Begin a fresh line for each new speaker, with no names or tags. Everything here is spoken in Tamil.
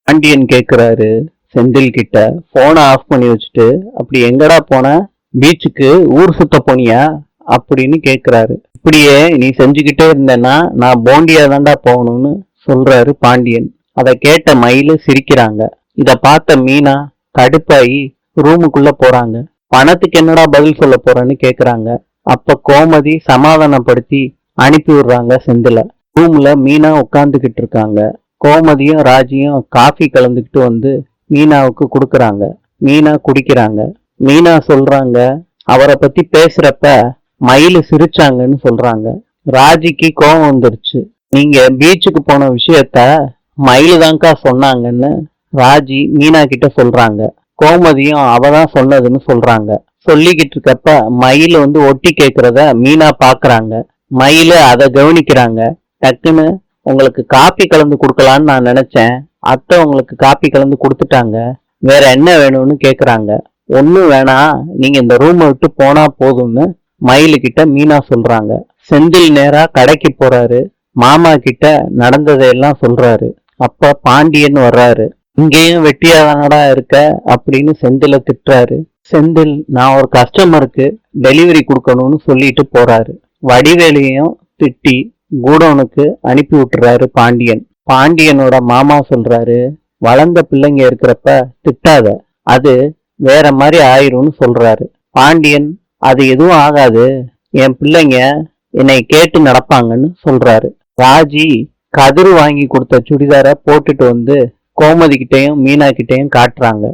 பாண்டியன் கேக்குறாரு செந்தில் கிட்ட, போனை ஆஃப் பண்ணி வச்சுட்டு, அப்படி எங்கடா போன? பீச்சுக்கு ஊர் சுத்த போனியா அப்படின்னு கேக்குறாரு. இப்படியே நீ செஞ்சுக்கிட்டே இருந்தேன்னா நான் போண்டியா தாண்டா போகணும்னு சொல்றாரு பாண்டியன். அதை கேட்ட மயிலு சிரிக்கிறாங்க. இத பார்த்த மீனா கடுப்பாயி ரூமுக்குள்ள போறாங்க. பணத்துக்கு என்னடா பதில் சொல்ல போறேன்னு கேக்குறாங்க. அப்ப கோமதி சமாதானப்படுத்தி அனுப்பி விடுறாங்க செந்தில. ரூம்ல மீனா உட்காந்துக்கிட்டு இருக்காங்க. கோமதியும் ராஜியும் காஃபி கலந்துக்கிட்டு வந்து மீனாவுக்கு கொடுக்கறாங்க. மீனா குடிக்கிறாங்க. மீனா சொல்றாங்க, அவரை பத்தி பேசுறப்ப மயிலு சிரிச்சாங்கன்னு சொல்றாங்க. ராஜிக்கு கோபம் வந்துருச்சு. நீங்க பீச்சுக்கு போன விஷயத்த மயிலு தான்க்கா சொன்னாங்கன்னு ராஜி மீனா கிட்ட சொல்றாங்க. கோமதியும் அவதான் சொன்னதுன்னு சொல்றாங்க. சொல்லிக்கிட்டு இருக்கப்ப மயிலு வந்து ஒட்டி கேக்குறத மீனா பாக்குறாங்க. மயிலு அதை கவனிக்கிறாங்க. டக்குன்னு உங்களுக்கு காப்பி கலந்து கொடுக்கலான்னு நான் நினைச்சேன், அத்தை உங்களுக்கு காப்பி கலந்து கொடுத்துட்டாங்க, வேற என்ன வேணும்னு கேக்குறாங்க. ஒண்ணும் வேணாம், நீங்க இந்த ரூமை விட்டு போனா போதும்னு மயிலு கிட்ட மீனா சொல்றாங்க. செந்தில் நேரா கடைக்கு போறாரு. மாமா கிட்ட நடந்ததையெல்லாம் சொல்றாரு. அப்ப பாண்டியன் வர்றாரு. இங்கேயும் வெட்டியாதானடா இருக்க அப்படின்னு செந்தில திட்டுறாரு. செந்தில், நான் ஒரு கஸ்டமருக்கு டெலிவரி கொடுக்கணும்னு சொல்லிட்டு போறாரு. வடிவேலையும் திட்டி கூடோனுக்கு அனுப்பி விட்டுறாரு பாண்டியன். பாண்டியனோட மாமா சொல்றாரு, வளர்ந்த பிள்ளைங்க இருக்கிறப்ப திட்டாத, அது வேற மாதிரி ஆயிரும்னு சொல்றாரு. பாண்டியன், அது எதுவும் ஆகாது, என் பிள்ளைங்க என்னை கேட்டு நடப்பாங்கன்னு சொல்றாரு. ராஜி கதிர் வாங்கி கொடுத்த சுடிதார போட்டுட்டு வந்து கோமதி கிட்டையும் மீனா கிட்டையும் காட்டுறாங்க.